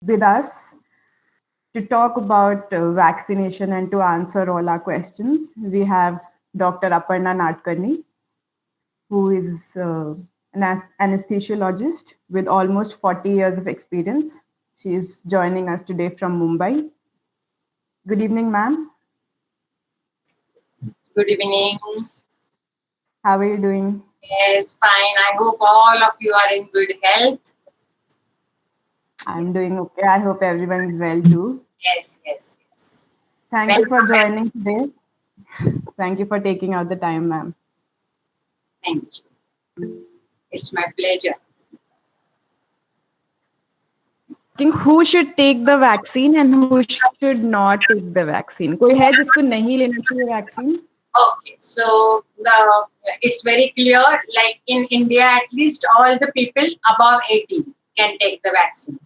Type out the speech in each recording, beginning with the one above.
with us to talk about vaccination and to answer all our questions. We have Dr. Aparna Nadkarni, who is an anesthesiologist with almost 40 years of experience. She is joining us today from Mumbai. Good evening, ma'am. Good evening. How are you doing? Yes, fine. I hope all of you are in good health. I'm doing okay. I hope everyone is well too. Yes. Thank you for joining today. Thank you for taking out the time, ma'am. Thank you. It's my pleasure. Who should take the vaccine and who should not take the vaccine? कोई है जिसको नहीं लेना चाहिए vaccine? Okay, so it's very clear. Like in India, at least all the people above 18 can take the vaccine,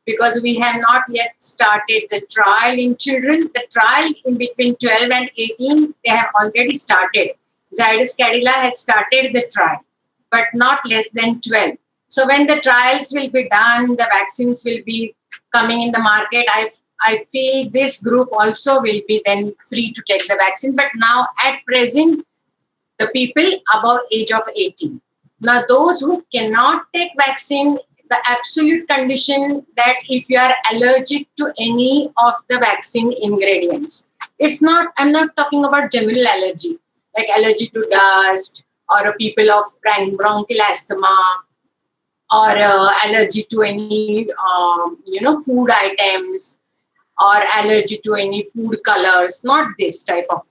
because we have not yet started the trial in children. The trial in between 12 and 18, they have already started. Zydus Cadila has started the trial, but not less than 12. So when the trials will be done, the vaccines will be coming in the market. I feel this group also will be then free to take the vaccine. But now at present, the people above age of 18. Now those who cannot take vaccine, the absolute condition that if you are allergic to any of the vaccine ingredients, I'm not talking about general allergy, like allergy to dust or people of bronchial asthma or allergy to any, food items or allergy to any food colors, not this type of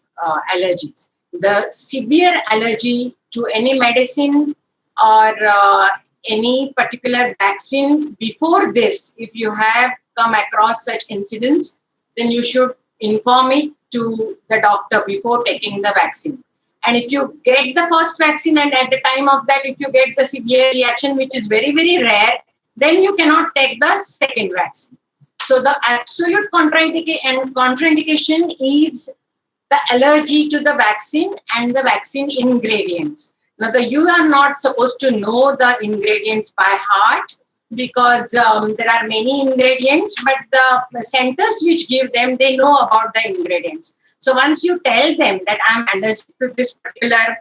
allergies. The severe allergy to any medicine or any particular vaccine, before this, if you have come across such incidents, then you should inform it to the doctor before taking the vaccine. And if you get the first vaccine and at the time of that, if you get the severe reaction, which is very, very rare, then you cannot take the second vaccine. So the absolute contraindication is the allergy to the vaccine and the vaccine ingredients. Now, you are not supposed to know the ingredients by heart, because there are many ingredients, but the centers which give them, they know about the ingredients. So once you tell them that I'm allergic to this particular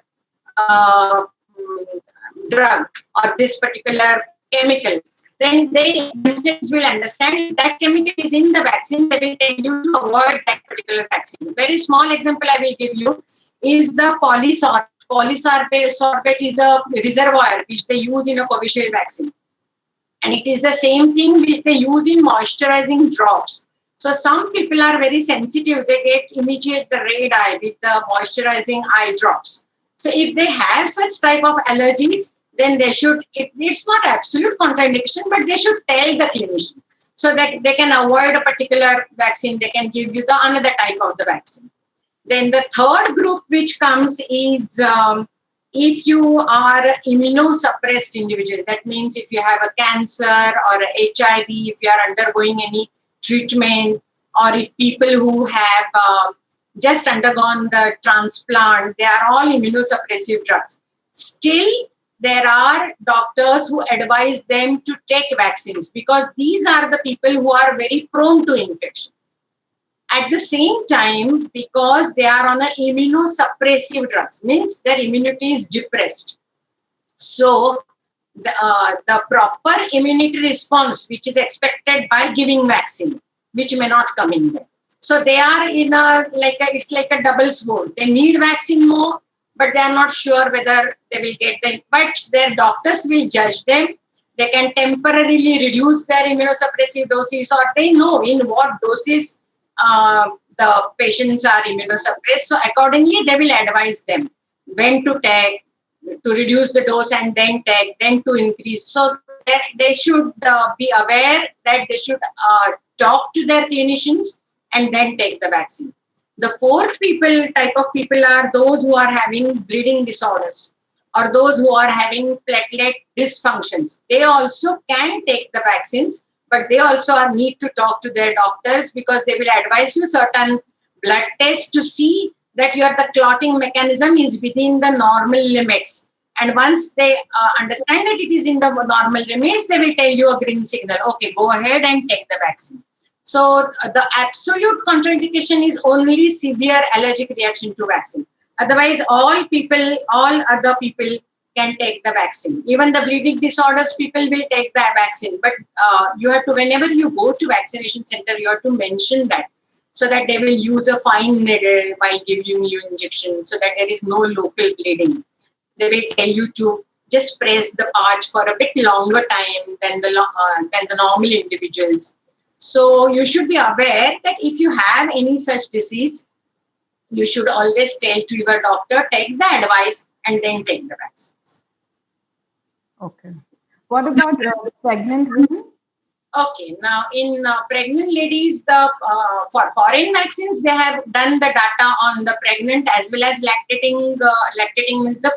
drug or this particular chemical, then they themselves will understand if that chemical is in the vaccine, they will tell you to avoid that particular vaccine. Very small example I will give you is the polysorbate. Polysorbate is a reservoir which they use in a Covishield vaccine. And it is the same thing which they use in moisturizing drops. So some people are very sensitive. They get immediate the red eye with the moisturizing eye drops. So if they have such type of allergies, then they should, it's not absolute contraindication, but they should tell the clinician so that they can avoid a particular vaccine. They can give you the another type of the vaccine. Then the third group which comes is if you are immunosuppressed individual. That means if you have a cancer or a HIV, if you are undergoing any treatment, or if people who have just undergone the transplant, they are all immunosuppressive drugs. Still, there are doctors who advise them to take vaccines, because these are the people who are very prone to infection. At the same time, because they are on an immunosuppressive drugs, means their immunity is depressed. So the proper immunity response, which is expected by giving vaccine, which may not come in there. So they are in it's like a double sword. They need vaccine more, but they are not sure whether they will get them. But their doctors will judge them. They can temporarily reduce their immunosuppressive doses, or they know in what doses the patients are immunosuppressed. So accordingly, they will advise them when to take, to reduce the dose and then take, then to increase. So they should be aware that they should talk to their clinicians and then take the vaccine. The fourth type of people are those who are having bleeding disorders or those who are having platelet dysfunctions. They also can take the vaccines, but they also need to talk to their doctors, because they will advise you certain blood tests to see that the clotting mechanism is within the normal limits. And once they understand that it is in the normal limits, they will tell you a green signal. Okay, go ahead and take the vaccine. So the absolute contraindication is only severe allergic reaction to vaccine. Otherwise, all other people can take the vaccine. Even the bleeding disorders people will take the vaccine. But you have to, whenever you go to vaccination center, you have to mention that, so that they will use a fine needle while giving you injection, so that there is no local bleeding. They will tell you to just press the part for a bit longer time than the normal individuals. So you should be aware that if you have any such disease, you should always tell to your doctor, take the advice and then take the vaccines. Okay. What about pregnant women? Okay, now in pregnant ladies, for foreign vaccines, they have done the data on the pregnant as well as lactating. Lactating means the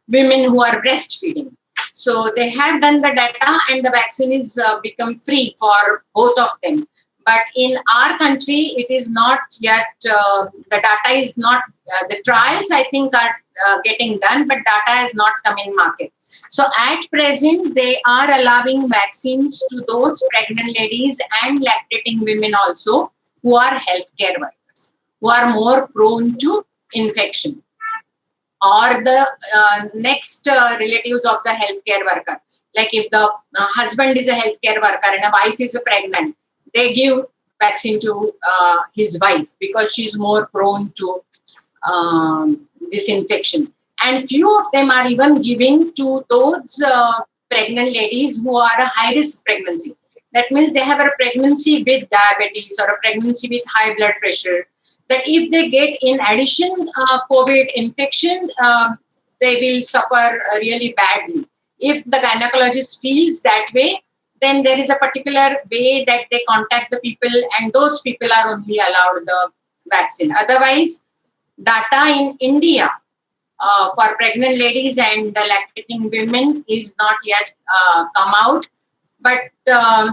women who are breastfeeding. So they have done the data, and the vaccine is become free for both of them. But in our country, it is not yet. The data is not. The trials, I think, are getting done, but data has not come in market. So at present, they are allowing vaccines to those pregnant ladies and lactating women also who are healthcare workers, who are more prone to infection, or the next relatives of the healthcare worker. Like if the husband is a healthcare worker and a wife is pregnant, they give vaccine to his wife because she's more prone to this infection. And few of them are even giving to those pregnant ladies who are a high-risk pregnancy. That means they have a pregnancy with diabetes or a pregnancy with high blood pressure. That if they get in addition COVID infection, they will suffer really badly. If the gynecologist feels that way, then there is a particular way that they contact the people, and those people are only allowed the vaccine. Otherwise, data in India for pregnant ladies and lactating women is not yet come out. But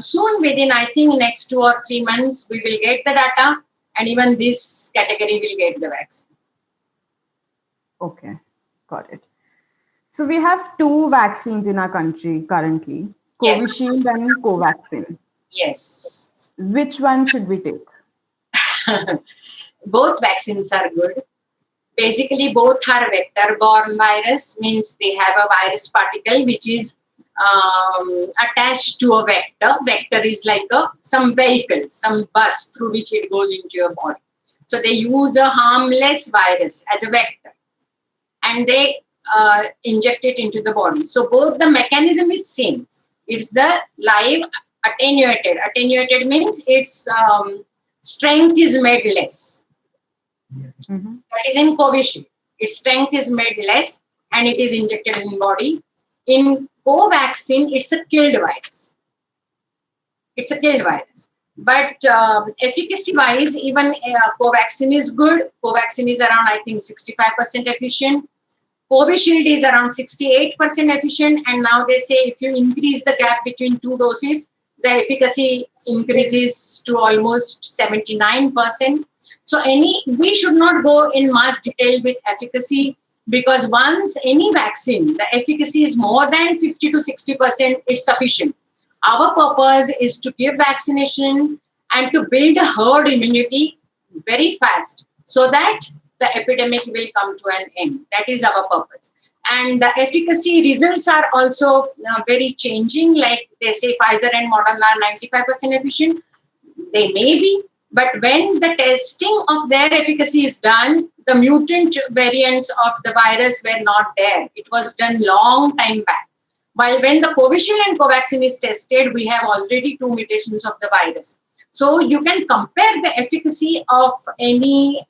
soon, within I think next 2 or 3 months, we will get the data, and even this category will get the vaccine. Okay, got it. So we have 2 vaccines in our country currently, Yes. Covishield and Covaxin. Yes. Which one should we take? Both vaccines are good. Basically, both are vector-borne virus, means they have a virus particle which is attached to a vector. Vector is like some vehicle, some bus through which it goes into your body. So they use a harmless virus as a vector, and they inject it into the body. So both the mechanism is same. It's the live attenuated. Attenuated means its strength is made less. Mm-hmm. That is in Covishield. Its strength is made less and it is injected in body. In Covaxin, it's a killed virus. It's a killed virus. But efficacy-wise, even Covaxin is good. Covaxin is around, I think, 65% efficient. Covishield is around 68% efficient. And now they say if you increase the gap between 2 doses, the efficacy increases to almost 79%. So we should not go in much detail with efficacy, because once any vaccine, the efficacy is more than 50 to 60%, it's sufficient. Our purpose is to give vaccination and to build a herd immunity very fast so that the epidemic will come to an end. That is our purpose. And the efficacy results are also very changing. Like they say Pfizer and Moderna are 95% efficient. They may be, but when the testing of their efficacy is done, the mutant variants of the virus were not there. It was done long time back. While when the Covishield and Covaxin is tested, we have already 2 mutations of the virus. So you can compare the efficacy of any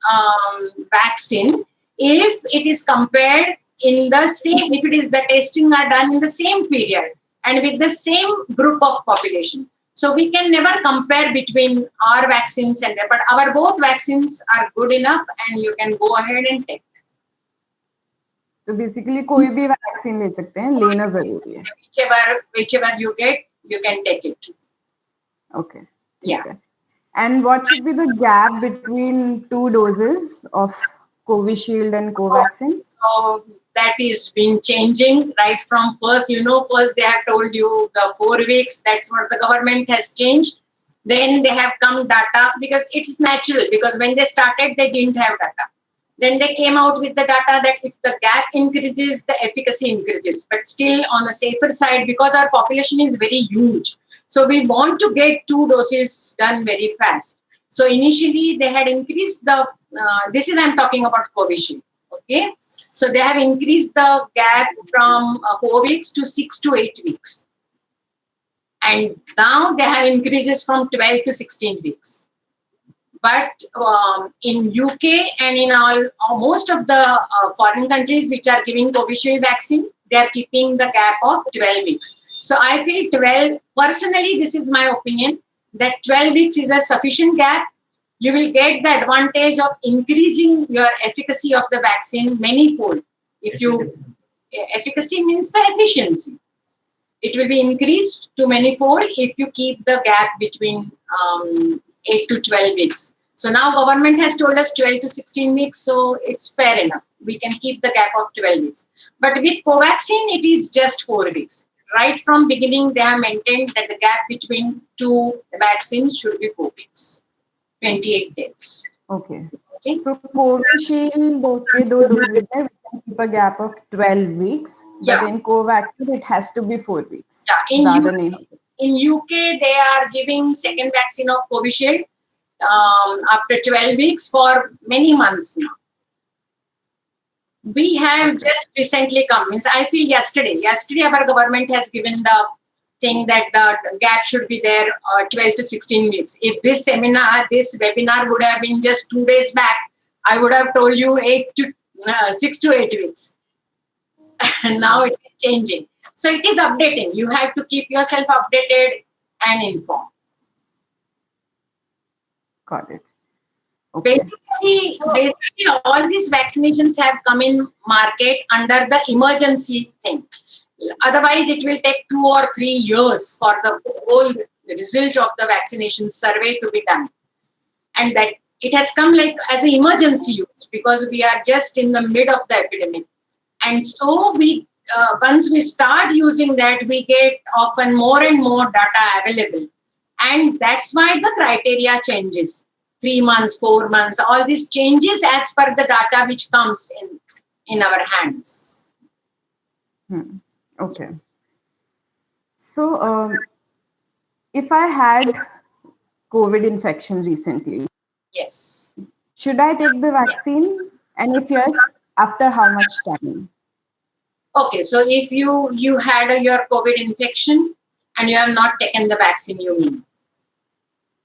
vaccine if it is compared in the same, if it is the testing are done in the same period and with the same group of population. So we can never compare between our vaccines and but our both vaccines are good enough and you can go ahead and take them. तो basically कोई भी vaccine ले सकते हैं, लेना जरूरी है. Whichever you get, you can take it. Okay. Yeah. Okay. And what should be the gap between 2 doses of Covishield and Covaxin? So that is been changing right from first. First they have told you the 4 weeks. That's what the government has changed. Then they have come data because it's natural, because when they started they didn't have data. Then they came out with the data that if the gap increases, the efficacy increases. But still on the safer side, because our population is very huge. So we want to get 2 doses done very fast. So initially they had increased this is I'm talking about Covishield. Okay. So they have increased the gap from 4 weeks to 6 to 8 weeks. And now they have increases from 12 to 16 weeks. But in UK and in most of the foreign countries which are giving Covishield vaccine, they are keeping the gap of 12 weeks. So I feel 12, personally, this is my opinion, that 12 weeks is a sufficient gap. You will get the advantage of increasing your efficacy of the vaccine manyfold. Efficacy means the efficiency. It will be increased to manyfold if you keep the gap between 8 to 12 weeks. So now government has told us 12 to 16 weeks, so it's fair enough. We can keep the gap of 12 weeks. But with Covaxin, it is just 4 weeks. Right from beginning, they have maintained that the gap between 2 vaccines should be 4 weeks, 28 days. Okay. So Covishield, okay, those doses there, we can keep a gap of 12 weeks. Yeah. But in Covaxin, it has to be 4 weeks. Yeah. In UK, they are giving second vaccine of Covishield after 12 weeks for many months now. We have just recently come. I feel yesterday our government has given the thing that the gap should be there 12 to 16 weeks. If this webinar would have been just 2 days back, I would have told you 6 to 8 weeks. And now it is changing. So it is updating. You have to keep yourself updated and informed. Got it. Okay. Basically, all these vaccinations have come in market under the emergency thing. Otherwise, it will take 2 or 3 years for the whole result of the vaccination survey to be done. And that it has come like as an emergency use because we are just in the mid of the epidemic. And so once we start using that, we get often more and more data available. And that's why the criteria changes. 3 months, 4 months, all these changes as per the data which comes in our hands. Okay. So, if I had COVID infection recently, yes, should I take the vaccine? Yes. And if yes, after how much time? Okay, so if you had your COVID infection and you have not taken the vaccine, you mean?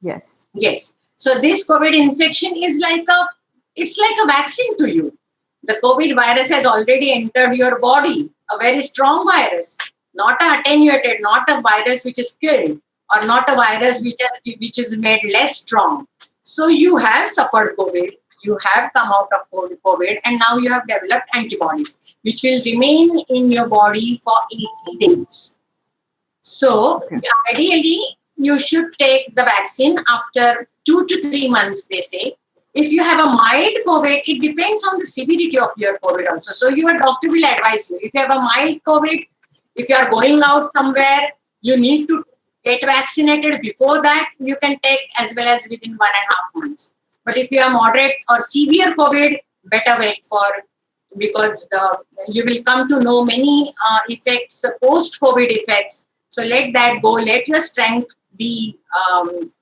Yes. Yes. So this COVID infection is like a vaccine to you. The COVID virus has already entered your body, a very strong virus, not attenuated, not a virus which is killed, or not a virus which is made less strong. So you have suffered COVID, you have come out of COVID, and now you have developed antibodies, which will remain in your body for 80 days. So ideally, you should take the vaccine after 2 to 3 months, they say. If you have a mild COVID, it depends on the severity of your COVID also. So your doctor will advise you. If you have a mild COVID, if you are going out somewhere, you need to get vaccinated. Before that, you can take as well as within 1.5 months. But if you are moderate or severe COVID, better wait because you will come to know many effects, post-COVID effects. So let that go. Let your strength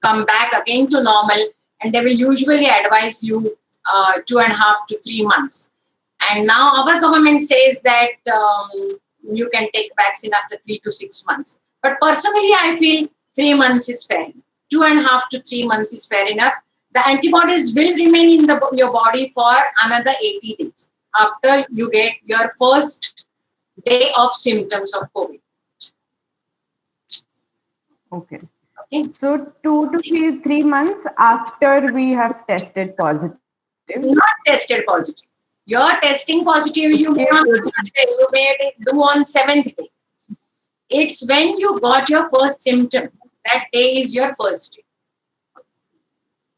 come back again to normal, and they will usually advise you 2.5 to 3 months. And now our government says that you can take vaccine after 3 to 6 months. But personally, I feel 3 months is fair. 2.5 to 3 months is fair enough. The antibodies will remain in your body for another 80 days after you get your first day of symptoms of COVID. Okay. So 2 to 3 months after we have tested positive. Not tested positive. You're testing positive, you may do on 7th day. It's when you got your first symptom. That day is your first day.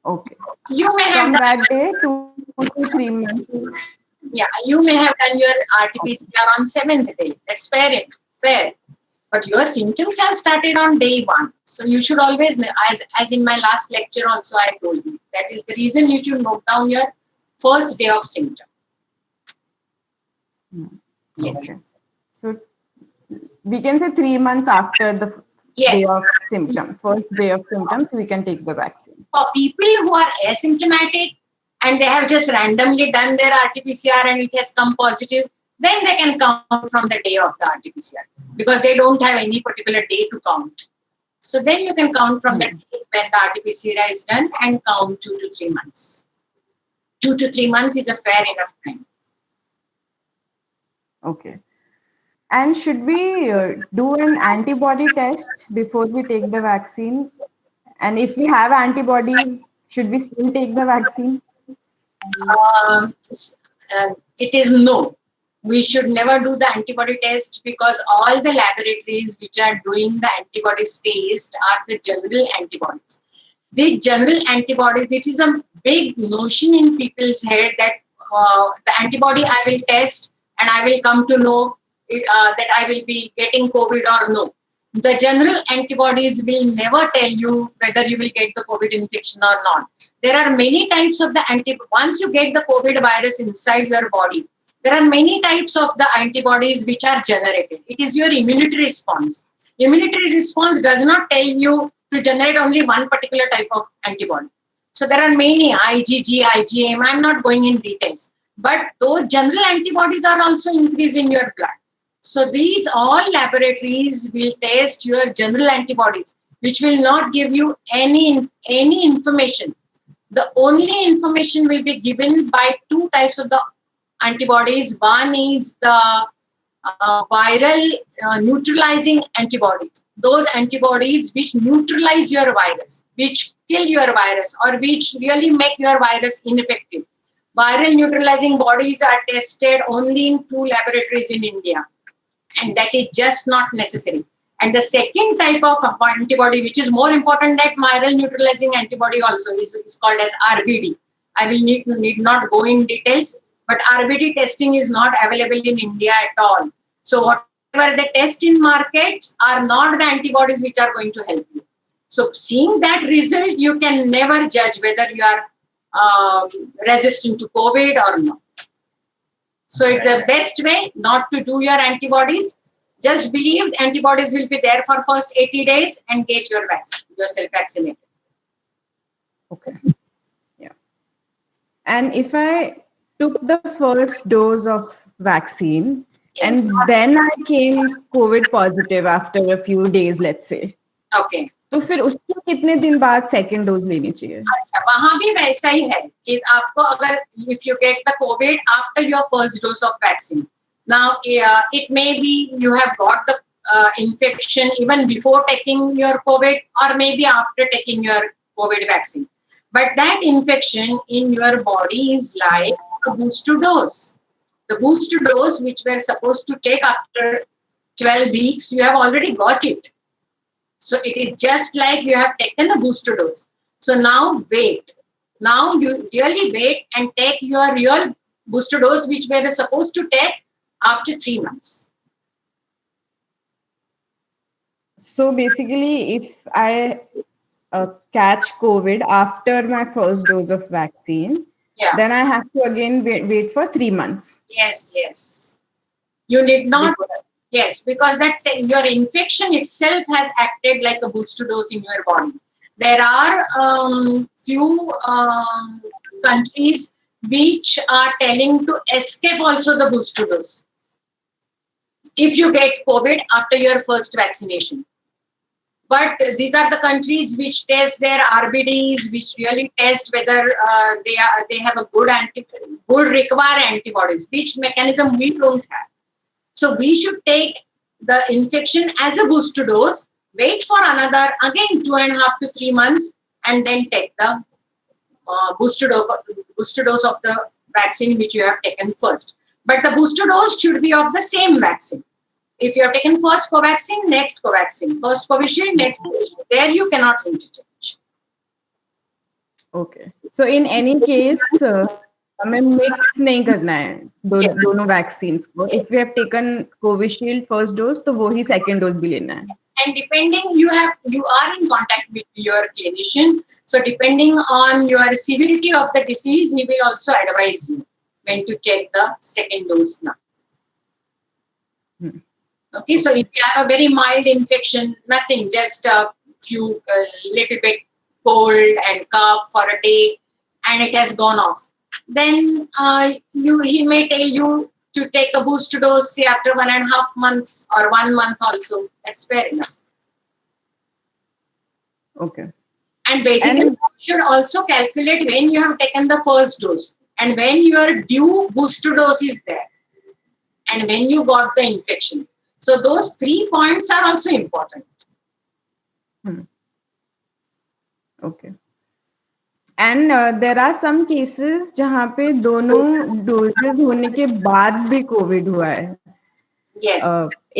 Okay. You may from that day 2 to 3 months. Yeah, you may have done your RT-PCR on 7th day. That's fair. But your symptoms have started on day 1. So you should always, as in my last lecture also I told you, that is the reason you should note down your first day of symptom. Yes. Okay. So we can say 3 months after the day Yes. of symptoms, first day of symptoms, we can take the vaccine. For people who are asymptomatic and they have just randomly done their RT-PCR and it has come positive, then they can count from the day of the RT-PCR because they don't have any particular day to count. So then you can count from the day when the RT-PCR is done and count 2 to 3 months. 2 to 3 months is a fair enough time. Okay. And should we do an antibody test before we take the vaccine? And if we have antibodies, should we still take the vaccine? It is no. We should never do the antibody test because all the laboratories which are doing the antibodies test are the general antibodies. The general antibodies, this is a big notion in people's head that the antibody I will test and I will come to know that I will be getting COVID or no. The general antibodies will never tell you whether you will get the COVID infection or not. There are many types of the once you get the COVID virus inside your body, there are many types of the antibodies which are generated. It is your immunity response. Immunity response does not tell you to generate only one particular type of antibody. So there are many IgG, IgM. I'm not going in details. But those general antibodies are also increased in your blood. So these all laboratories will test your general antibodies, which will not give you any information. The only information will be given by 2 types of the antibodies. One is the viral neutralizing antibodies. Those antibodies which neutralize your virus, which kill your virus, or which really make your virus ineffective. Viral neutralizing bodies are tested only in 2 laboratories in India. And that is just not necessary. And the second type of antibody, which is more important than viral neutralizing antibody also, is called as RBD. I will need not go in details, but RBD testing is not available in India at all. So whatever they test in markets are not the antibodies which are going to help you. So seeing that result, you can never judge whether you are resistant to COVID or not. So it's the best way not to do your antibodies. Just believe antibodies will be there for first 80 days and get yourself vaccinated. Okay. Yeah. And if I took the first dose of vaccine and then I came COVID positive after a few days, let's say. Okay. तो फिर उसके कितने दिन बाद second dose लेनी चाहिए? अच्छा, वहां भी वैसा ही है कि आपको अगर if you get the Covid after your first dose of vaccine, now it may be you have got the infection even before taking your COVID or maybe after taking your COVID vaccine. But that infection in your body is like a booster dose. The booster dose which we're supposed to take after 12 weeks, you have already got it. So it is just like you have taken a booster dose. So now wait. Now you really wait and take your real booster dose which we were supposed to take after 3 months. So basically, if I catch COVID after my first dose of vaccine, then I have to again wait for 3 months. Yes. You need not. Yes, because that's your infection itself has acted like a booster dose in your body. There are few countries which are telling to escape also the booster dose if you get COVID after your first vaccination. But these are the countries which test their RBDs, which really test whether they have a good require antibodies, which mechanism we don't have. So we should take the infection as a booster dose, wait for another, again, 2.5 to 3 months, and then take the booster dose of the vaccine which you have taken first. But the booster dose should be of the same vaccine. If you have taken first Covaxin, next Covaxin. First Covishield, next Covishield. There you cannot interchange. Okay. So in any case, हमें mix नहीं करना है Yes. दोनों vaccines को. If we have taken Covishield first dose तो वो ही second dose भी लेना है. And depending, you are in contact with your clinician, so depending on your severity of the disease, he will also advise you when to take the second dose now. Okay, so if you have a very mild infection, nothing, just a few little bit cold and cough for a day, and it has gone off, then he may tell you to take a booster dose, say after 1.5 months or 1 month also. That's fair enough. Okay. And basically, you should also calculate when you have taken the first dose and when your due booster dose is there and when you got the infection. So those 3 points are also important. Okay. And there are some cases जहाँ पे दोनों doses होने के बाद भी Covid हुआ है. Yes.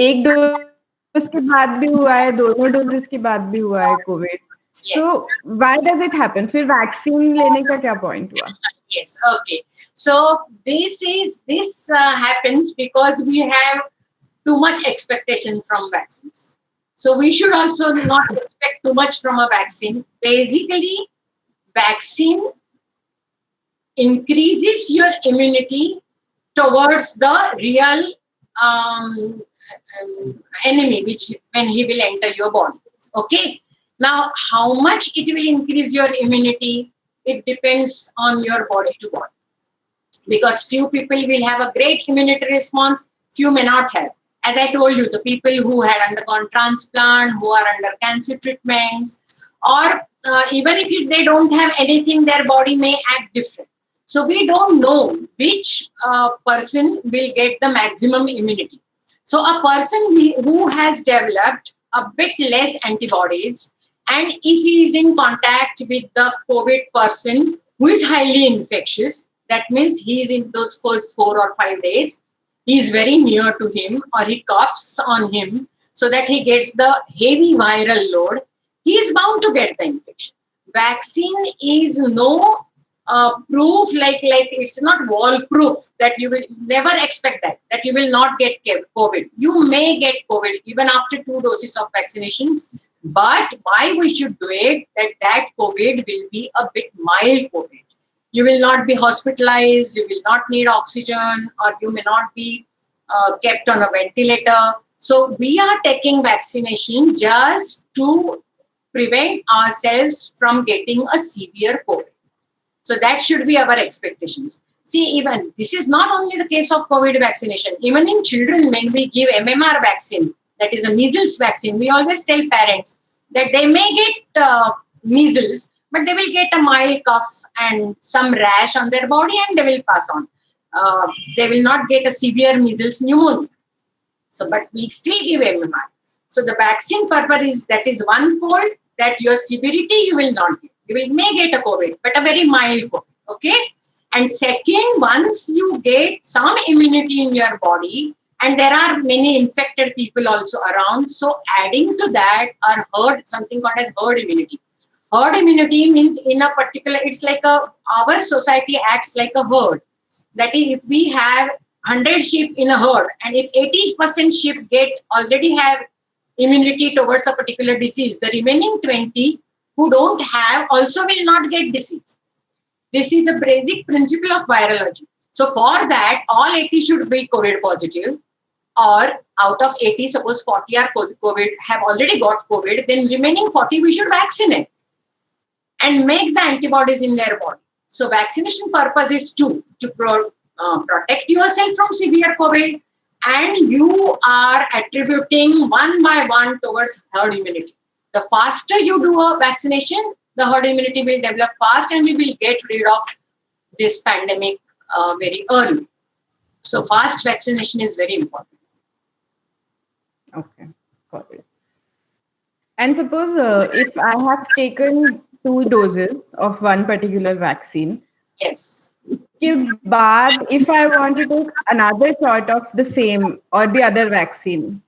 एक डोज के बाद भी हुआ है, दोनों डोजेस के बाद भी हुआ है Covid. So why does it happen? फिर वैक्सीन लेने का क्या पॉइंट हुआ? Yes. Okay. So this happens because we have too much expectation from vaccines. So we should also not expect too much from a vaccine. Basically, vaccine increases your immunity towards the real enemy, which when he will enter your body. Okay. Now, how much it will increase your immunity, it depends on your body to body. Because few people will have a great immunity response, few may not have. As I told you, the people who had undergone transplant, who are under cancer treatments, or even if they don't have anything, their body may act different. So we don't know which person will get the maximum immunity. So a person who has developed a bit less antibodies, and if he is in contact with the COVID person who is highly infectious, that means he is in those first 4 or 5 days, he is very near to him or he coughs on him so that he gets the heavy viral load, he is bound to get the infection. Vaccine is no proof, like it's not wall proof that you will never expect that you will not get COVID. You may get COVID even after 2 doses of vaccination, but why we should do it, that COVID will be a bit mild COVID. You will not be hospitalized, you will not need oxygen, or you may not be kept on a ventilator. So we are taking vaccination just to prevent ourselves from getting a severe COVID. So that should be our expectations. See, even this is not only the case of COVID vaccination. Even in children, when we give MMR vaccine, that is a measles vaccine, we always tell parents that they may get measles, but they will get a mild cough and some rash on their body and they will pass on. They will not get a severe measles pneumonia. So, but we still give MMR. So the vaccine purpose is one-fold, that your severity you will not get. You may get a COVID, but a very mild COVID. Okay? And second, once you get some immunity in your body, and there are many infected people also around, so adding to that are something called as herd immunity. Herd immunity means in a particular, it's like our society acts like a herd. That is, if we have 100 sheep in a herd, and if 80% sheep already have immunity towards a particular disease, the remaining 20 who don't have also will not get disease. This is a basic principle of virology. So for that, all 80 should be COVID positive, or out of 80, suppose 40 are COVID, have already got COVID, then remaining 40 we should vaccinate and make the antibodies in their body. So vaccination purpose is to protect yourself from severe COVID, and you are attributing one by one towards herd immunity. The faster you do a vaccination, the herd immunity will develop fast and we will get rid of this pandemic very early. So fast vaccination is very important. Okay, got it. And suppose if I have taken 2 doses of one particular vaccine, yes, but if I want to take another shot of the same or the other vaccine,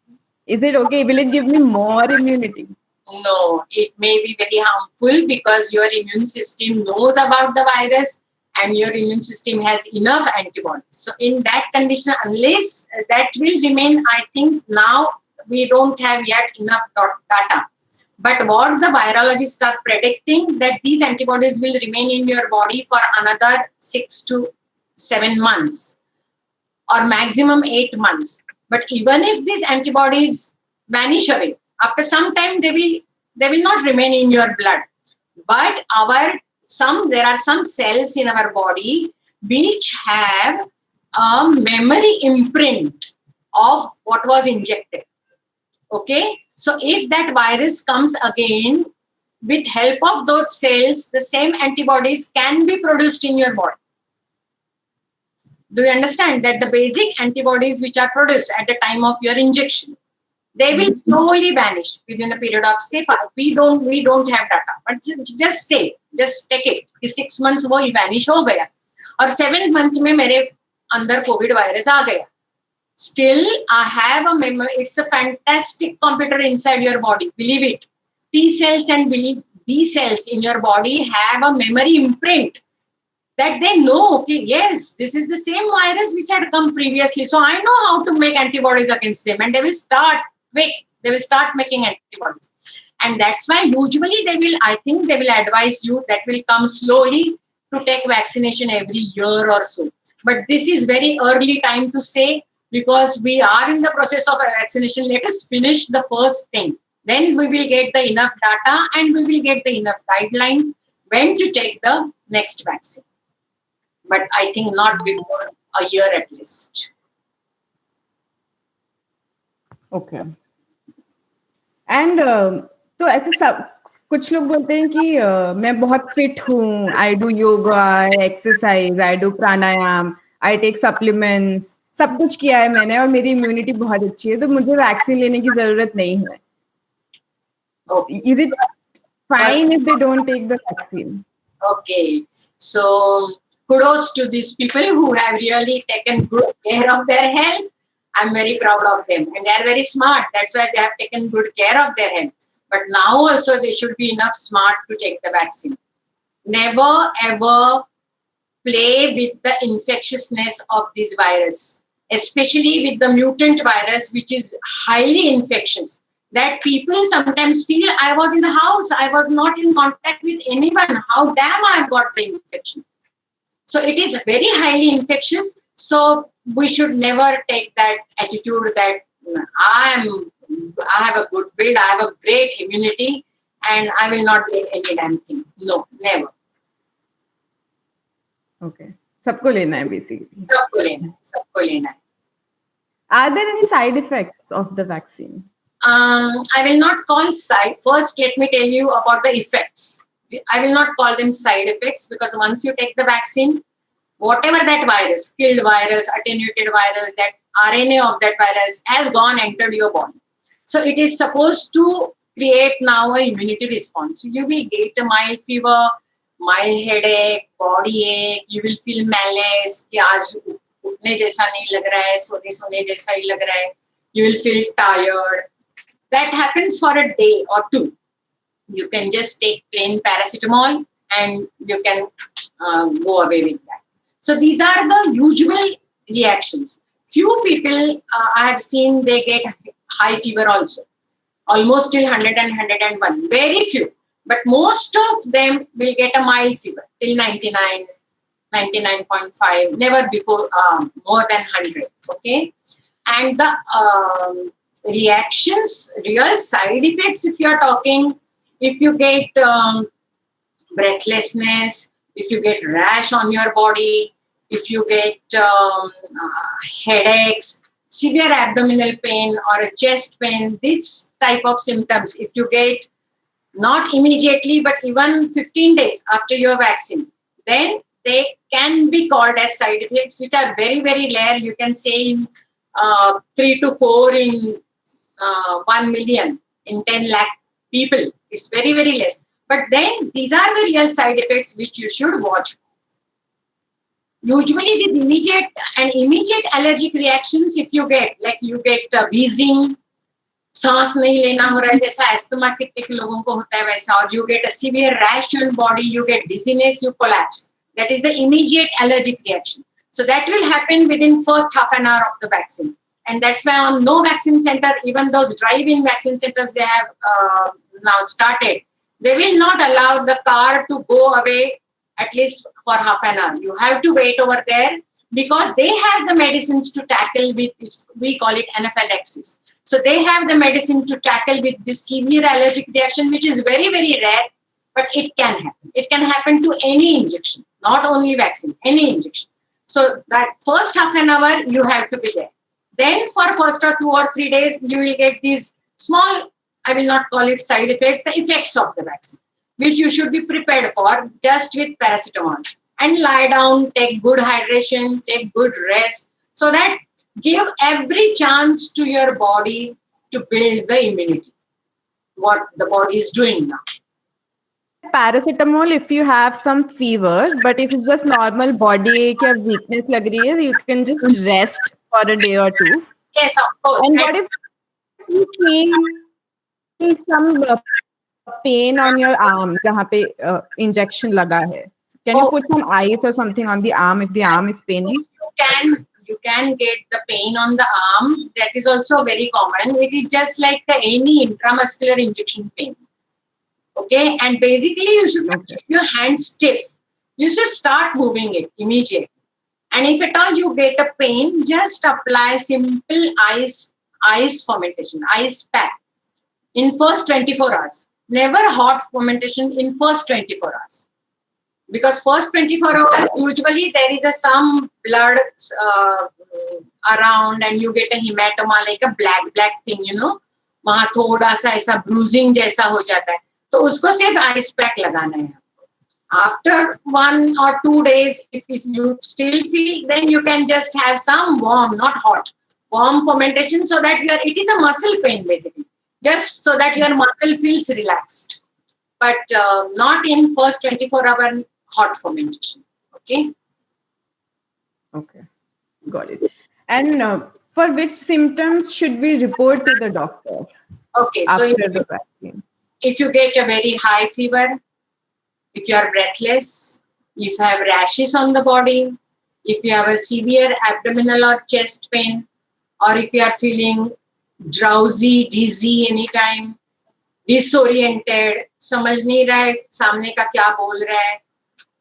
is it okay? Will it give me more immunity? No, it may be very harmful because your immune system knows about the virus and your immune system has enough antibodies. So in that condition, unless that will remain, I think now we don't have yet enough data. But what the virologists are predicting, that these antibodies will remain in your body for another 6 to 7 months or maximum 8 months. But even if these antibodies vanish away, after some time they will not remain in your blood. But there are some cells in our body which have a memory imprint of what was injected. Okay, so if that virus comes again, with help of those cells, the same antibodies can be produced in your body. Do you understand that the basic antibodies which are produced at the time of your injection, they will slowly vanish within a period of, say, we don't have data, but just take it कि 6 months वो vanish हो गया और 7th month में मेरे अंदर COVID virus आ गया. Still, I have a memory. It's a fantastic computer inside your body. Believe it. T cells and B cells in your body have a memory imprint that they know, okay, yes, this is the same virus which had come previously. So I know how to make antibodies against them, and they will start making antibodies. And that's why usually I think they will advise you that will come slowly to take vaccination every year or so. But this is very early time to say, because we are in the process of vaccination. Let us finish the first thing. Then we will get the enough data and we will get the enough guidelines when to take the next vaccine. But I think not before a year at least. Okay. And तो ऐसे सब कुछ लोग बोलते हैं कि मैं बहुत फिट हूँ, I do yoga, I exercise, I do pranayam, I take supplements, सब कुछ किया है मैंने और मेरी इम्यूनिटी बहुत अच्छी है, तो मुझे वैक्सीन लेने की जरूरत नहीं है. Is it fine if they don't take the vaccine? Okay, so kudos to these people who have really taken good care of their health. I'm very proud of them, and they are very smart. That's why they have taken good care of their health. But now also they should be enough smart to take the vaccine. Never ever play with the infectiousness of this virus, especially with the mutant virus, which is highly infectious. That people sometimes feel, I was in the house, I was not in contact with anyone. How damn I've got the infection. So it is very highly infectious. So we should never take that attitude that I have a good build, I have a great immunity, and I will not get any damn thing. No, never. Okay. सबको लेना है basically. सबको लेना है. Are there any side effects of the vaccine? I will not call side. First, let me tell you about the effects. I will not call them side effects, because once you take the vaccine, whatever that virus, killed virus, attenuated virus, that RNA of that virus has entered your body. So it is supposed to create now an immunity response. So you will get a mild fever, mild headache, body ache, you will feel malaise, कि आज उठने जैसा नहीं लग रहा है, सोने जैसा ही लग रहा है. You will feel tired. That happens for a day or two. You can just take plain paracetamol and you can go away with that. So these are the usual reactions. Few people I have seen, they get high fever also, almost till 100 and 101. Very few, but most of them will get a mild fever till 99, 99.5, never before more than 100. Okay, and the reactions, real side effects, if you are talking, if you get breathlessness, if you get rash on your body, if you get headaches, severe abdominal pain or a chest pain, this type of symptoms, if you get not immediately but even 15 days after your vaccine, then they can be called as side effects, which are very, very rare. You can say in 3 to 4 in 1 million in 10 lakh people. It's very, very less. But then these are the real side effects which you should watch. Usually these immediate allergic reactions, if you get, like you get wheezing, सांस नहीं लेना हो रहा है जैसा asthma के लोगों को होता है वैसा, और you get a severe rash on body, you get dizziness, you collapse. That is the immediate allergic reaction. So that will happen within first half an hour of the vaccine. And that's why on no vaccine center, even those drive-in vaccine centers they have now started, they will not allow the car to go away at least for half an hour. You have to wait over there because they have the medicines to tackle with this, we call it anaphylaxis. So they have the medicine to tackle with this severe allergic reaction, which is very, very rare, but it can happen. It can happen to any injection, not only vaccine, any injection. So that first half an hour, you have to be there. Then for first or 2 or 3 days, you will get these small, I will not call it side effects, the effects of the vaccine, which you should be prepared for just with paracetamol. And lie down, take good hydration, take good rest, so that give every chance to your body to build the immunity, what the body is doing now. Paracetamol if you have some fever, but if it's just normal body ache or weakness lag rahi hai, you can just rest for a day or two. Yes, of course. And what if you feel some pain on your arm jahan pe injection laga hai? Can you put some ice or something on the arm if the arm is paining? You can get the pain on the arm. That is also very common. It is just like any intramuscular injection pain. Okay, and basically you should keep your hands stiff. You should start moving it immediately. And if at all you get a pain, just apply simple ice fermentation, ice pack in first 24 hours. Never hot fermentation in first 24 hours. Because first 24 hours, usually there is some blood around and you get a hematoma, like a black thing, you know. वहाँ थोड़ा सा ऐसा bruising जैसा हो जाता है. तो उसको सिर्फ आइस पैक लगाना है. After 1 or 2 days, if you still feel, then you can just have some warm, not hot, warm fermentation, so that it is a muscle pain basically, just so that your muscle feels relaxed, but not in first 24-hour hot fermentation. Okay, got it. And for which symptoms should we report to the doctor? Okay, so if you get a very high fever, if you are breathless, if you have rashes on the body, if you have a severe abdominal or chest pain, or if you are feeling drowsy, dizzy anytime, disoriented, समझ नहीं रहा है सामने का क्या बोल रहा है,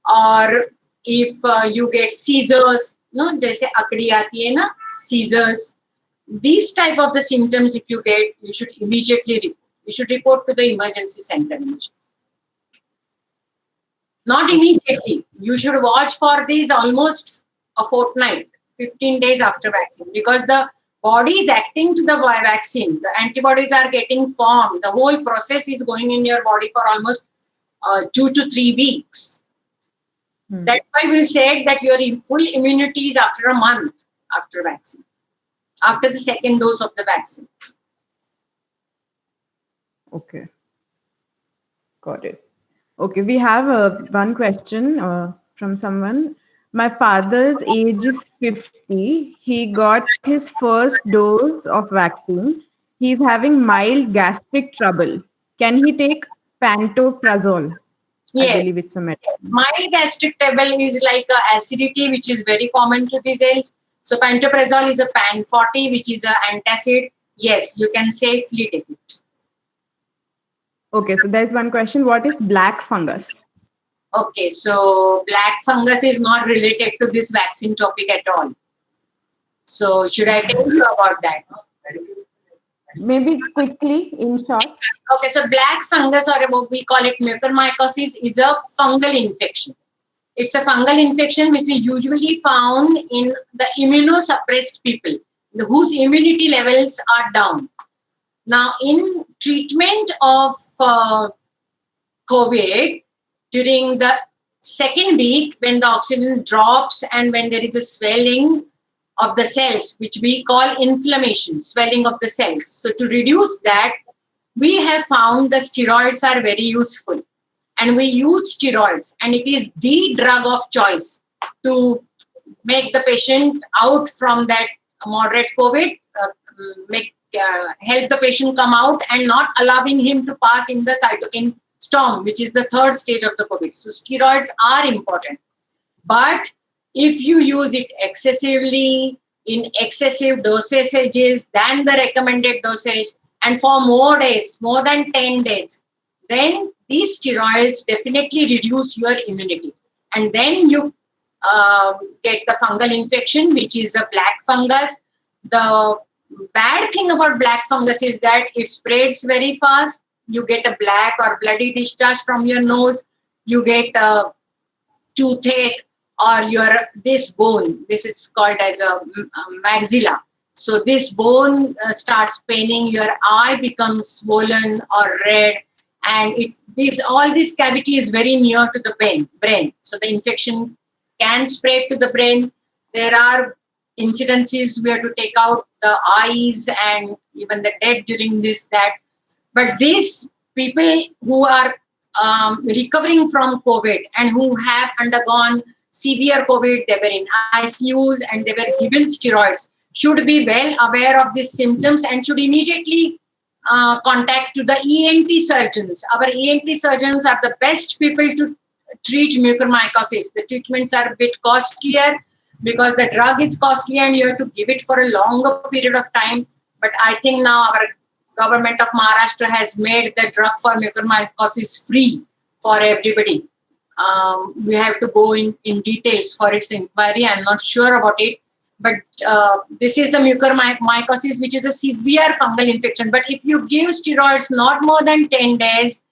और if you get seizures, no, जैसे अकड़ी आती है ना, seizures, these type of the symptoms if you get, you should immediately report. You should report to the emergency center immediately. Not immediately. You should watch for these almost a fortnight, 15 days after vaccine, because the body is acting to the vaccine. The antibodies are getting formed. The whole process is going in your body for almost 2 to 3 weeks. That's why we said that your full immunity is after a month after vaccine, after the second dose of the vaccine. Okay. Got it. Okay, we have one question from someone. My father's age is 50. He got his first dose of vaccine. He's having mild gastric trouble. Can he take pantoprazole? Yes. I believe it's a medicine. Mild gastric trouble is like acidity, which is very common to this age. So pantoprazole is a PAN40, which is an antacid. Yes, you can safely take it. Okay, so there's one question. What is black fungus? Okay, so black fungus is not related to this vaccine topic at all. So should I tell you about that? Maybe quickly, in short. Okay, so black fungus, or what we call it mucormycosis, is a fungal infection. It's a fungal infection which is usually found in the immunosuppressed people whose immunity levels are down. Now, in treatment of COVID, during the second week, when the oxygen drops and when there is a swelling of the cells, which we call inflammation, swelling of the cells. So to reduce that, we have found the steroids are very useful. And we use steroids, and it is the drug of choice to make the patient out from that moderate COVID, help the patient come out and not allowing him to pass in the cytokine storm, which is the third stage of the COVID. So steroids are important. But if you use it excessively, in excessive dosages than the recommended dosage, and for more days, more than 10 days, then these steroids definitely reduce your immunity. And then you get the fungal infection, which is a black fungus. The bad thing about black fungus is that it spreads very fast. You get a black or bloody discharge from your nose. You get a toothache, or your this bone. This is called as a maxilla. So this bone starts paining. Your eye becomes swollen or red, and all this cavity is very near to the brain. So the infection can spread to the brain. There are incidences where to take out the eyes and even the dead during that. But these people who are recovering from COVID and who have undergone severe COVID, they were in ICUs and they were given steroids, should be well aware of these symptoms and should immediately contact to the ENT surgeons. Our ENT surgeons are the best people to treat mucormycosis. The treatments are a bit costlier because the drug is costly and you have to give it for a longer period of time. But I think now our government of Maharashtra has made the drug for mucormycosis free for everybody. We have to go in details for its inquiry. I'm not sure about it. But this is the mucormycosis, which is a severe fungal infection. But if you give steroids not more than 10 days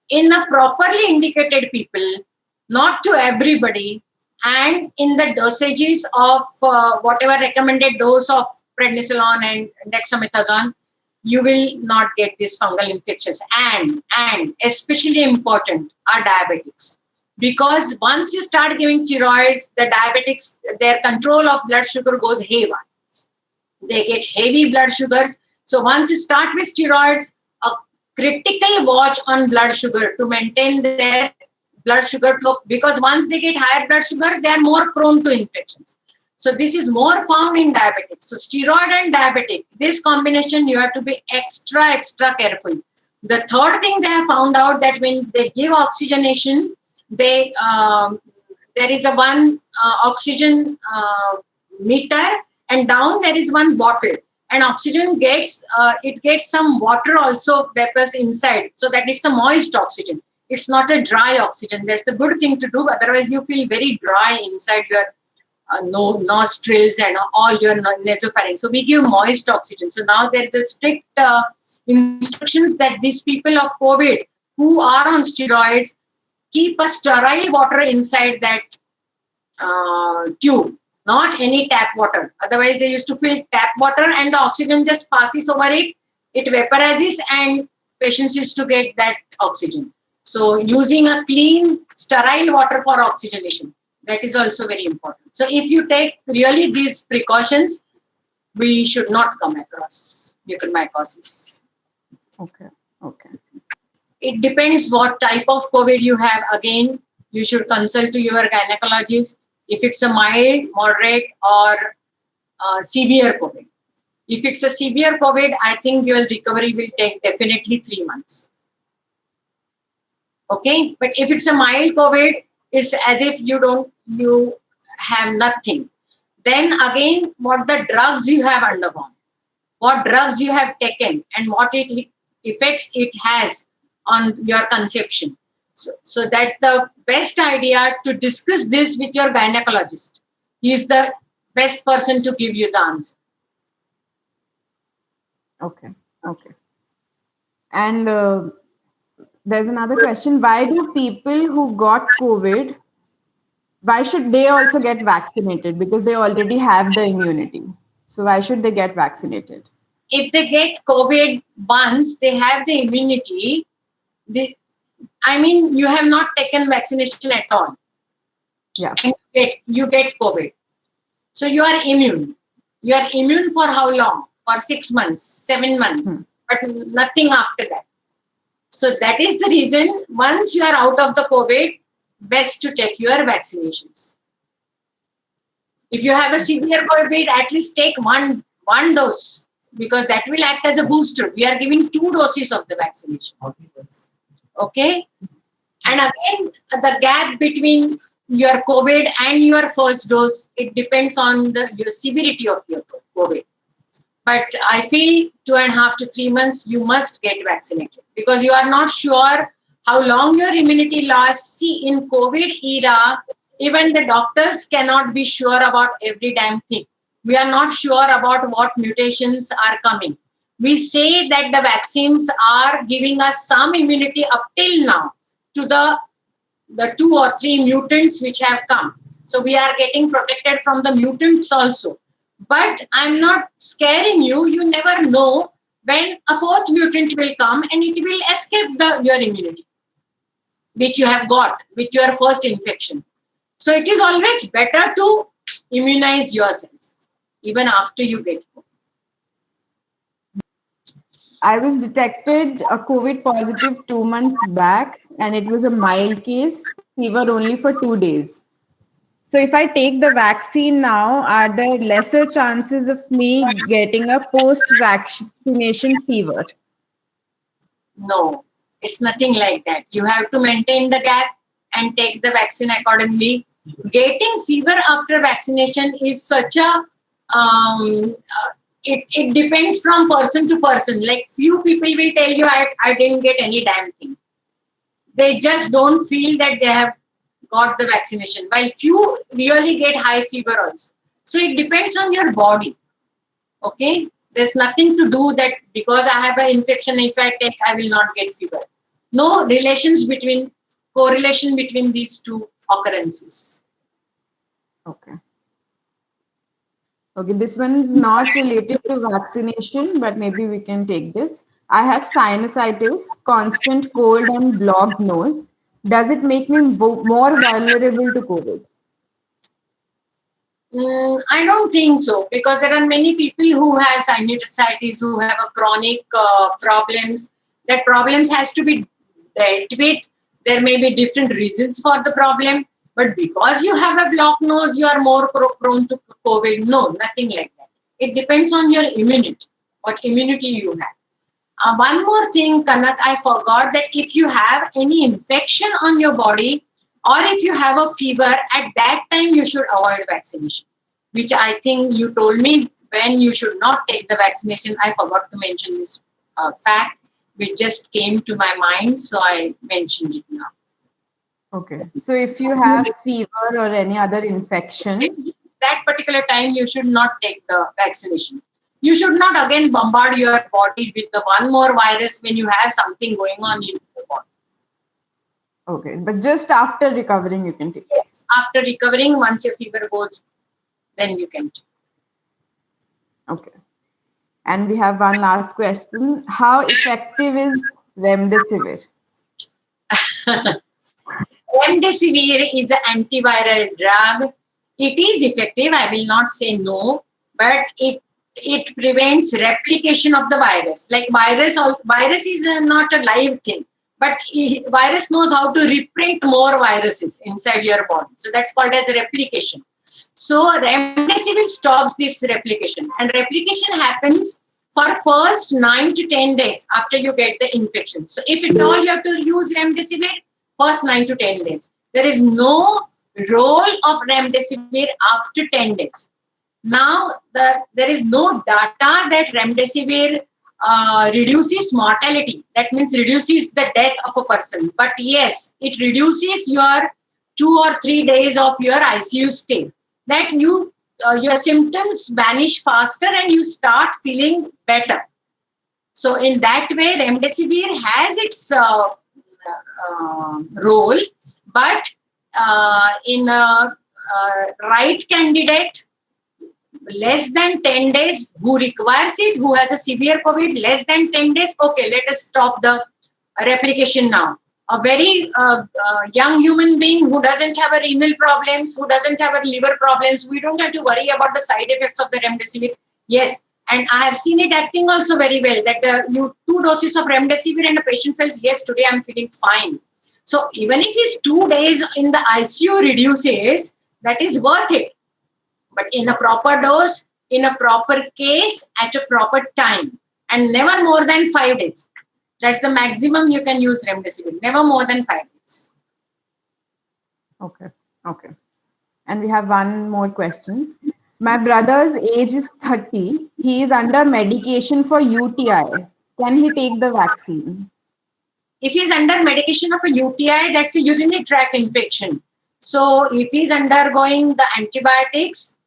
in a properly indicated people, not to everybody, and in the dosages of whatever recommended dose of prednisolone and dexamethasone, you will not get these fungal infections. And especially important are diabetics. Because once you start giving steroids, the diabetics, their control of blood sugar goes haywire. They get heavy blood sugars. So once you start with steroids, a critical watch on blood sugar to maintain their blood sugar, because once they get higher blood sugar, they are more prone to infections. So this is more found in diabetics. So steroid and diabetic, this combination, you have to be extra careful. The third thing they have found out that when they give oxygenation, there is a one oxygen meter, and down there is one bottle, and oxygen gets some water also vapors inside, so that it's a moist oxygen. It's not a dry oxygen. That's the good thing to do. Otherwise, you feel very dry inside your nostrils and all your nasopharynx. So we give moist oxygen. So now there is a strict instructions that these people of COVID who are on steroids keep a sterile water inside that tube, not any tap water. Otherwise, they used to fill tap water and the oxygen just passes over it. It vaporizes and patients used to get that oxygen. So using a clean, sterile water for oxygenation, that is also very important. So if you take really these precautions, we should not come across mucormycosis. Okay. It depends what type of COVID you have. Again, you should consult to your gynecologist if it's a mild, moderate, or severe COVID. If it's a severe COVID, I think your recovery will take definitely 3 months. Okay, but if it's a mild COVID, it's as if you have nothing. Then again, what the drugs you have undergone, what drugs you have taken, and what effects it has on your conception. So that's the best idea to discuss this with your gynecologist. He is the best person to give you the answer. Okay. And there's another question. Why do people who got COVID, why should they also get vaccinated? Because they already have the immunity. So why should they get vaccinated? If they get COVID once, they have the immunity. You have not taken vaccination at all. Yeah. And you get COVID. So you are immune. You are immune for how long? For 6 months, 7 months, but nothing after that. So that is the reason, once you are out of the COVID, best to take your vaccinations. If you have a severe COVID, at least take one dose, because that will act as a booster. We are giving 2 doses of the vaccination. Okay? And again, the gap between your COVID and your first dose, it depends on your severity of your COVID. But I feel 2.5 to 3 months, you must get vaccinated because you are not sure how long your immunity lasts. See, in COVID era, even the doctors cannot be sure about every damn thing. We are not sure about what mutations are coming. We say that the vaccines are giving us some immunity up till now to the 2 or 3 mutants which have come. So we are getting protected from the mutants also. But I'm not scaring you. You never know when a 4th mutant will come and it will escape your immunity, which you have got with your first infection. So it is always better to immunize yourselves even after you get COVID. I was detected a COVID positive 2 months back, and it was a mild case, fever only for 2 days. So if I take the vaccine now, are there lesser chances of me getting a post-vaccination fever? No, it's nothing like that. You have to maintain the gap and take the vaccine accordingly. Getting fever after vaccination is such a it depends from person to person. Like few people will tell you, I didn't get any damn thing. They just don't feel that they have got the vaccination, while few really get high fever also. So it depends on your body. Okay, there's nothing to do that because I have an infection, if I take, I will not get fever. No correlation between these two occurrences. Okay. Okay, this one is not related to vaccination, but maybe we can take this. I have sinusitis, constant cold, and blocked nose. Does it make me more vulnerable to COVID? I don't think so, because there are many people who have sinusitis, who have a chronic problems. That problems has to be dealt with. There may be different reasons for the problem, but because you have a blocked nose, you are more prone to COVID. No, nothing like that. It depends on your immunity, what immunity you have. One more thing, Kanak, I forgot that if you have any infection on your body, or if you have a fever, at that time you should avoid vaccination, which I think you told me when you should not take the vaccination. I forgot to mention this fact, which just came to my mind, so I mentioned it now. Okay. So if you have fever or any other infection, that particular time you should not take the vaccination. You should not again bombard your body with the one more virus when you have something going on in your body. okay, but just after recovering, you can take it. Yes, after recovering, once your fever goes, then you can take. Okay. And we have one last question. How effective is remdesivir? Remdesivir is an antiviral drug. It is effective, I will not say no, but it prevents replication of the virus. Like virus is not a live thing, but virus knows how to reprint more viruses inside your body. So that's called as replication. So remdesivir stops this replication, and replication happens for first 9 to 10 days after you get the infection. So if at all you have to use remdesivir, first 9 to 10 days. There is no role of remdesivir after 10 days. Now, there is no data that remdesivir reduces mortality. That means reduces the death of a person. But yes, it reduces your 2 or 3 days of your ICU stay. That your symptoms vanish faster and you start feeling better. So in that way, remdesivir has its role, but in a right candidate, less than 10 days, who requires it, who has a severe COVID, less than 10 days, okay, let us stop the replication now. A very young human being who doesn't have a renal problems, who doesn't have a liver problems, we don't have to worry about the side effects of the remdesivir. Yes, and I have seen it acting also very well, that 2 doses of remdesivir and a patient feels, yes, today I'm feeling fine. So even if his 2 days in the ICU reduces, that is worth it. But in a proper dose, in a proper case, at a proper time, and never more than 5 days. That's the maximum you can use remdesivir, never more than 5 days. Okay. Okay. And we have one more question. My brother's age is 30. He is under medication for UTI. Can he take the vaccine? If he's under medication of a UTI, that's a urinary tract infection. So if he's undergoing the antibiotics,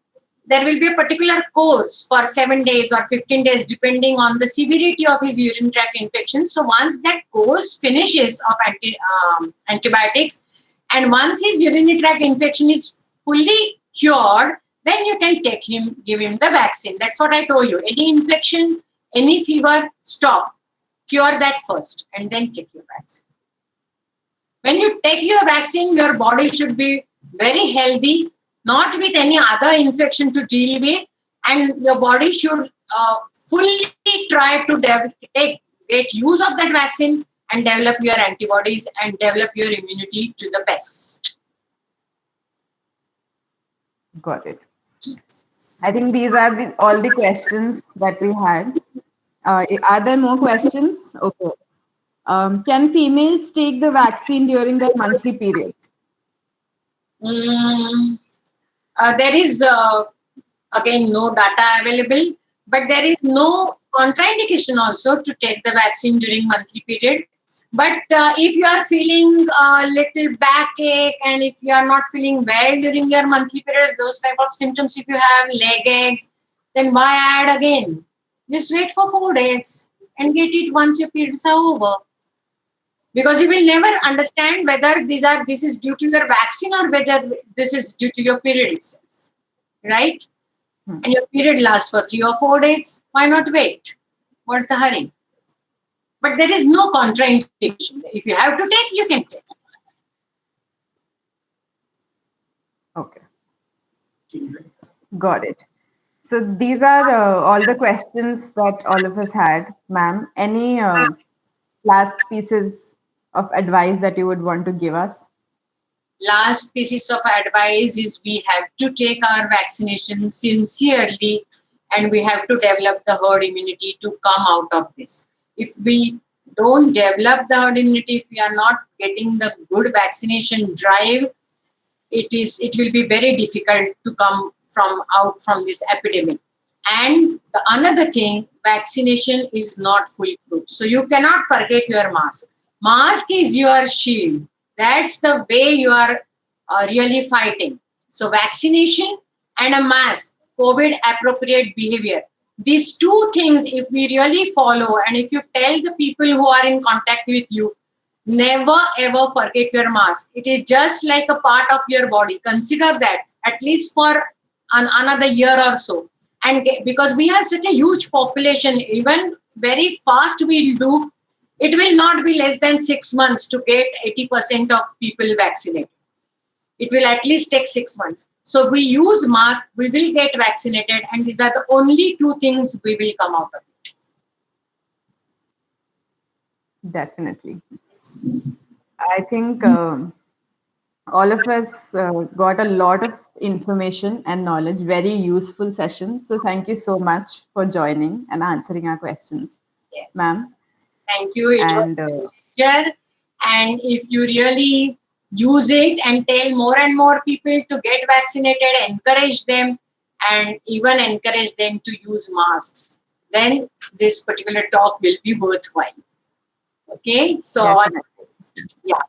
there will be a particular course for 7 days or 15 days, depending on the severity of his urinary tract infection. So once that course finishes of antibiotics, and once his urinary tract infection is fully cured, then you can give him the vaccine. That's what I told you. Any infection, any fever, stop. Cure that first and then take your vaccine. When you take your vaccine, your body should be very healthy, not with any other infection to deal with, and your body should fully try to get use of that vaccine and develop your antibodies and develop your immunity to the best. Got it. I think these are all the questions that we had. Are there more questions? Okay. Can females take the vaccine during their monthly periods? There is, again, no data available, but there is no contraindication also to take the vaccine during monthly period. But if you are feeling a little backache and if you are not feeling well during your monthly periods, those type of symptoms, if you have leg aches, then why add again? Just wait for 4 days and get it once your periods are over. Because you will never understand whether this is due to your vaccine or whether this is due to your period itself. Right? And your period lasts for 3 or 4 days. Why not wait? What's the hurry? But there is no contraindication. If you have to take, you can take. Okay. Got it. So these are all the questions that all of us had, ma'am. Any last pieces of advice that you would want to give us? Last pieces of advice is we have to take our vaccination sincerely and we have to develop the herd immunity to come out of this. If we don't develop the herd immunity, if we are not getting the good vaccination drive, it will be very difficult to come out from this epidemic. And the another thing, vaccination is not foolproof. So you cannot forget your mask. Mask is your shield. That's the way you are really fighting. So vaccination and a mask, COVID appropriate behavior. These two things, if we really follow and if you tell the people who are in contact with you, never ever forget your mask. It is just like a part of your body. Consider that at least for another year or so. And because we have such a huge population, even very fast we'll do, it will not be less than 6 months to get 80% of people vaccinated. It will at least take 6 months. So we use mask, we will get vaccinated, and these are the only two things we will come out of it. Definitely. I think all of us got a lot of information and knowledge, very useful session. So thank you so much for joining and answering our questions, Yes. ma'am. Thank you. It was a pleasure. And if you really use it and tell more and more people to get vaccinated, encourage them, and even encourage them to use masks, then this particular talk will be worthwhile. Okay? So, yeah.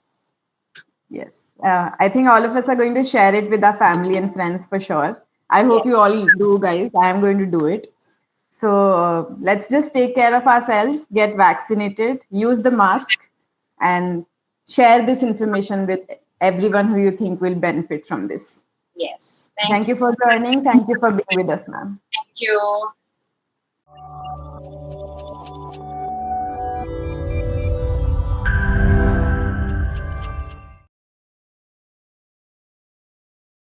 Yes. I think all of us are going to share it with our family and friends for sure. I hope you all do, guys. I am going to do it. So let's just take care of ourselves, get vaccinated, use the mask, and share this information with everyone who you think will benefit from this. Yes. Thank you for joining. Thank you for being with us, ma'am. Thank you.